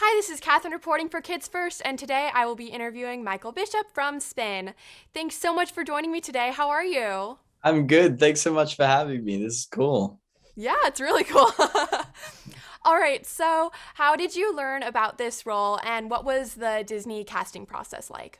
Hi, this is Katherine reporting for Kids First, and today I will be interviewing Michael Bishop from Spin. Thanks so much for joining me today. How are you? I'm good. Thanks so much for having me. This is cool. Yeah, it's really cool. All right, so how did you learn about this role, and what was the Disney casting process like?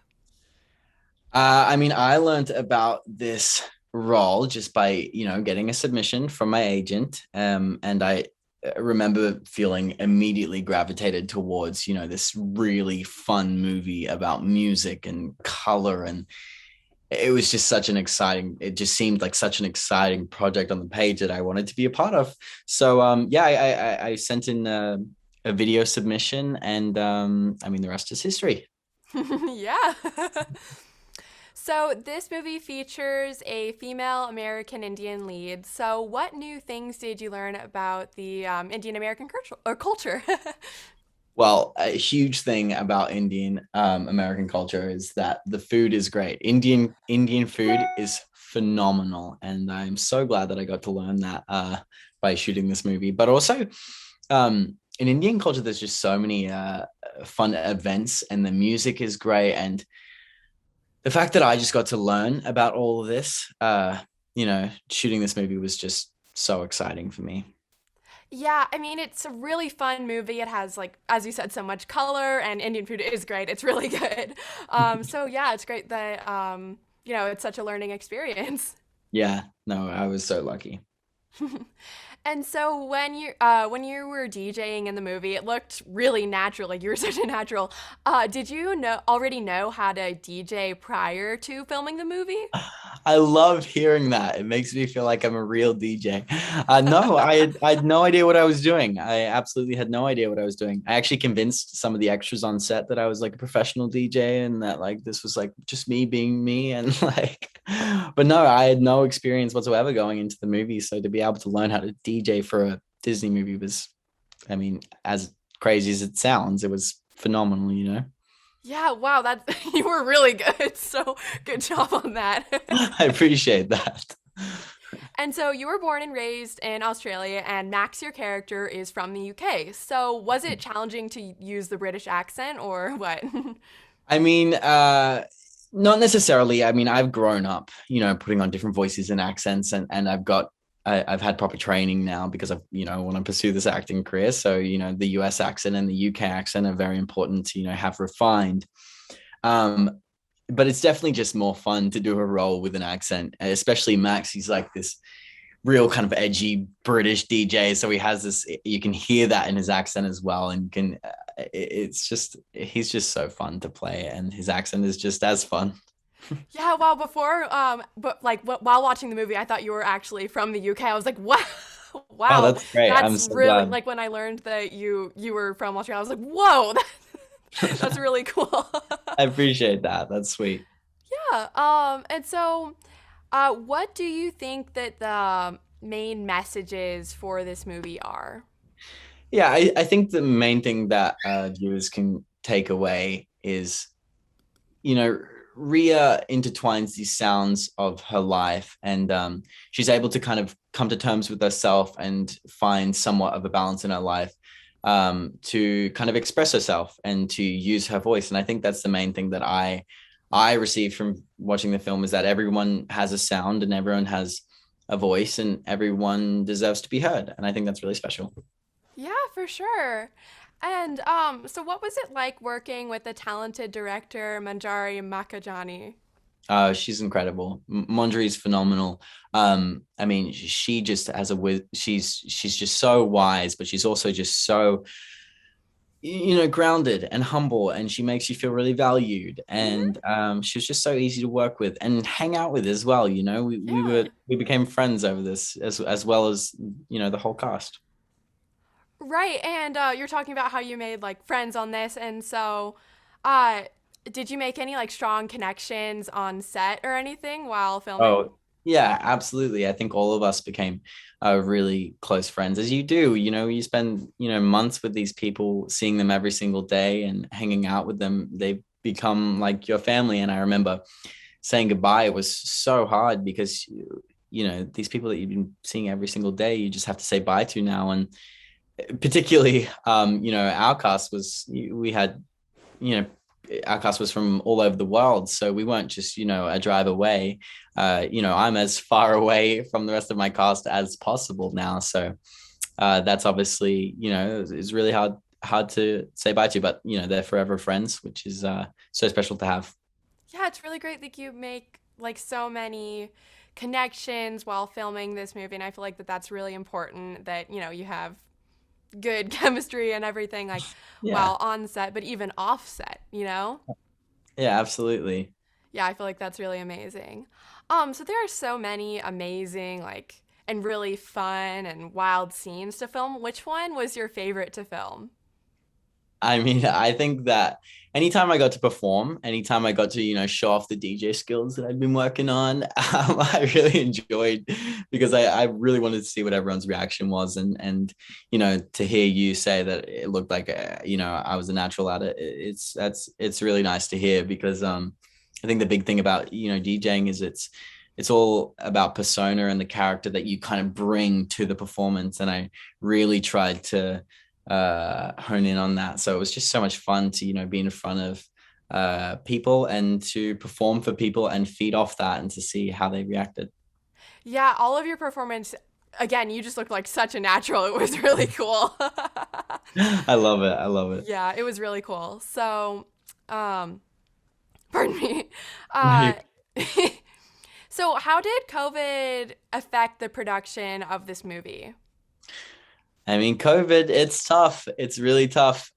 I learned about this role just by, getting a submission from my agent. And I remember feeling immediately gravitated towards, this really fun movie about music and color. And it was just it just seemed like such an exciting project on the page that I wanted to be a part of. So, yeah, I sent in a video submission and, the rest is history. Yeah. So, this movie features a female American Indian lead. So, what new things did you learn about the Indian American culture? Well, a huge thing about Indian American culture is that the food is great. Indian food is phenomenal, and I'm so glad that I got to learn that by shooting this movie. But also, in Indian culture, there's just so many fun events, and the music is great. And the fact that I just got to learn about all of this, shooting this movie was just so exciting for me. Yeah, I mean, it's a really fun movie. It has, like, as you said, so much color, and Indian food is great. It's really good. So, yeah, it's great that, it's such a learning experience. Yeah, no, I was so lucky. And so when you were DJing in the movie, it looked really natural. Like you were such a natural. Did you already know how to DJ prior to filming the movie? I love hearing that. It makes me feel like I'm a real DJ. No, I had no idea what I was doing. I absolutely had no idea what I was doing. I actually convinced some of the extras on set that I was like a professional DJ and that like this was like just me being me and like, but no, I had no experience whatsoever going into the movie. So to be able to learn how to DJ for a Disney movie was, as crazy as it sounds, it was phenomenal, you know? Yeah, wow, that you were really good. So good job on that. I appreciate that. And so you were born and raised in Australia, and Max, your character, is from the UK. So was it challenging to use the British accent, or what? I mean, not necessarily. I mean, I've grown up, putting on different voices and accents, and I've had proper training now because I want to pursue this acting career. So, the US accent and the UK accent are very important to, have refined. Um, but it's definitely just more fun to do a role with an accent, especially Max. He's like this real kind of edgy British DJ. So he has this, you can hear that in his accent as well. And it's just, he's just so fun to play. And his accent is just as fun. Yeah, well, but like while watching the movie, I thought you were actually from the UK. I was like, wow, Oh, wow, that's great. I'm that's so really glad. like when I learned that you were from Australia. I was like, whoa, that's really cool. I appreciate that. That's sweet. Yeah. And so, what do you think that the main messages for this movie are? Yeah, I think the main thing that viewers can take away is, you know, Rhea intertwines these sounds of her life, and she's able to kind of come to terms with herself and find somewhat of a balance in her life, to kind of express herself and to use her voice. And I think that's the main thing that I received from watching the film is that everyone has a sound and everyone has a voice and everyone deserves to be heard. And I think that's really special. Yeah, for sure. And so what was it like working with the talented director Manjari Makajani? She's incredible. Monjari's phenomenal. She just has she's just so wise, but she's also just so grounded and humble, and she makes you feel really valued. Hmm. And she was just so easy to work with and hang out with as well. Yeah. We became friends over this as well as the whole cast. Right, and you're talking about how you made like friends on this, and so, uh, did you make any like strong connections on set or anything while filming? Oh, yeah, absolutely. I think all of us became really close friends, as you do. You spend, months with these people, seeing them every single day and hanging out with them. They become like your family. And I remember saying goodbye. It was so hard because, these people that you've been seeing every single day, you just have to say bye to now. And particularly, our cast was, we had, you know, our cast was from all over the world. So we weren't just, a drive away. I'm as far away from the rest of my cast as possible now. So that's obviously, is really hard to say bye to, but they're forever friends, which is so special to have. Yeah, it's really great that you make like so many connections while filming this movie, and I feel like that's really important that you have good chemistry and everything like Yeah. while on set, but even off set. Yeah, absolutely. Yeah, I feel like that's really amazing. So there are so many amazing like and really fun and wild scenes to film. Which one was your favorite to film? I mean, I think that anytime I got to perform, anytime I got to, show off the DJ skills that I'd been working on, I really enjoyed, because I really wanted to see what everyone's reaction was. And, to hear you say that it looked like, I was a natural at it. It's really nice to hear, because, I think the big thing about, DJing is it's all about persona and the character that you kind of bring to the performance. And I really tried to hone in on that. So it was just so much fun to, be in front of people and to perform for people and feed off that and to see how they reacted. Yeah, all of your performance again, you just looked like such a natural. It was really cool. I love it. I love it. Yeah, it was really cool. So, um, pardon me. Uh, I so, how did COVID affect the production of this movie? mean, COVID, it's tough. It's really tough.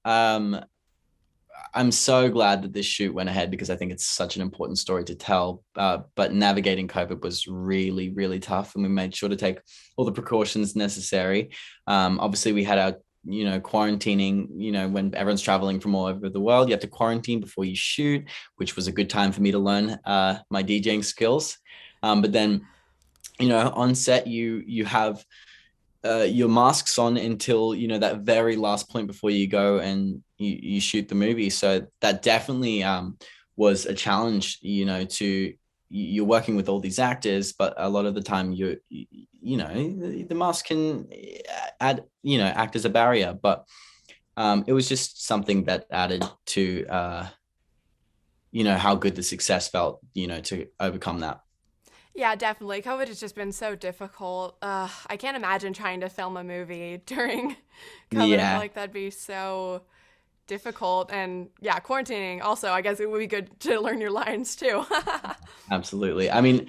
I'm so glad that this shoot went ahead, because I think it's such an important story to tell. But navigating COVID was really, really tough, and we made sure to take all the precautions necessary. Obviously, we had our, quarantining. When everyone's traveling from all over the world, you have to quarantine before you shoot, which was a good time for me to learn my DJing skills. But then, on set, you have your masks on until that very last point before you go and you shoot the movie. So that definitely was a challenge. You're working with all these actors, but a lot of the time the mask can act as a barrier. But it was just something that added to how good the success felt. To overcome that. Yeah, definitely. COVID has just been so difficult. I can't imagine trying to film a movie during COVID. I feel Yeah. like that'd be so difficult. And yeah, quarantining also, I guess it would be good to learn your lines too. Absolutely. I mean,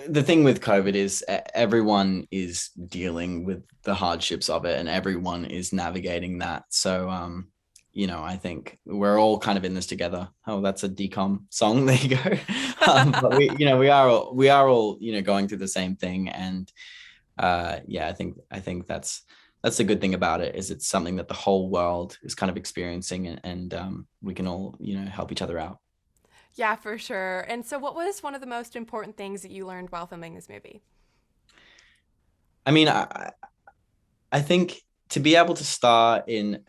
the thing with COVID is everyone is dealing with the hardships of it, and everyone is navigating that. So, I think we're all kind of in this together. Oh, that's a decom song. There you go. But we are all, going through the same thing. And yeah, I think that's the good thing about it, is it's something that the whole world is kind of experiencing, and we can all, help each other out. Yeah, for sure. And so, what was one of the most important things that you learned while filming this movie? I mean, I think to be able to star in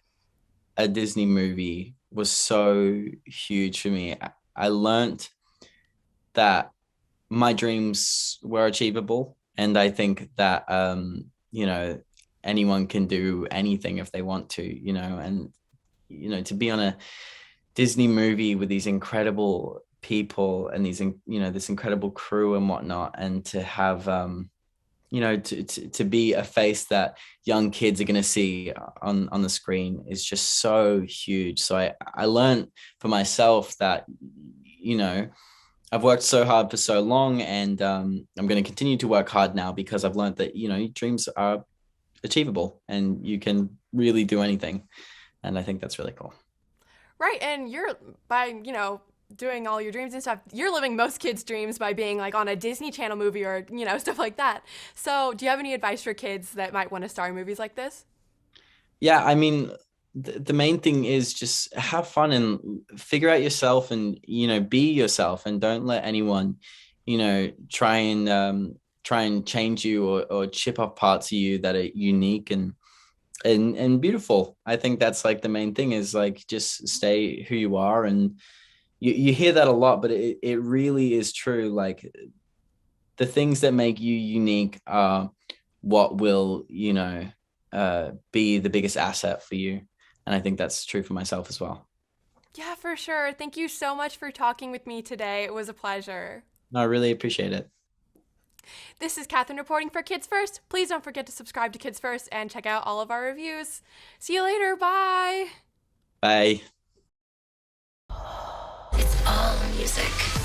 a Disney movie was so huge for me. I learned that my dreams were achievable, and I think that anyone can do anything if they want to, and to be on a Disney movie with these incredible people and this incredible crew and whatnot, and to have to be a face that young kids are going to see on the screen is just so huge. So I learned for myself that I've worked so hard for so long, and I'm going to continue to work hard now, because I've learned that dreams are achievable and you can really do anything, and I think that's really cool. Right. And you're, by, doing all your dreams and stuff, you're living most kids' dreams by being like on a Disney Channel movie or, stuff like that. So, do you have any advice for kids that might want to star in movies like this? Yeah, I mean, the main thing is just have fun and figure out yourself, and be yourself, and don't let anyone try and change you, or chip off parts of you that are unique and beautiful. I think that's like the main thing, is like just stay who you are. And you hear that a lot, but it really is true. Like, the things that make you unique are what will be the biggest asset for you. And I think that's true for myself as well. Yeah, for sure. Thank you so much for talking with me today. It was a pleasure. No, I really appreciate it. This is Katherine reporting for Kids First. Please don't forget to subscribe to Kids First and check out all of our reviews. See you later. Bye. Bye. It's all music.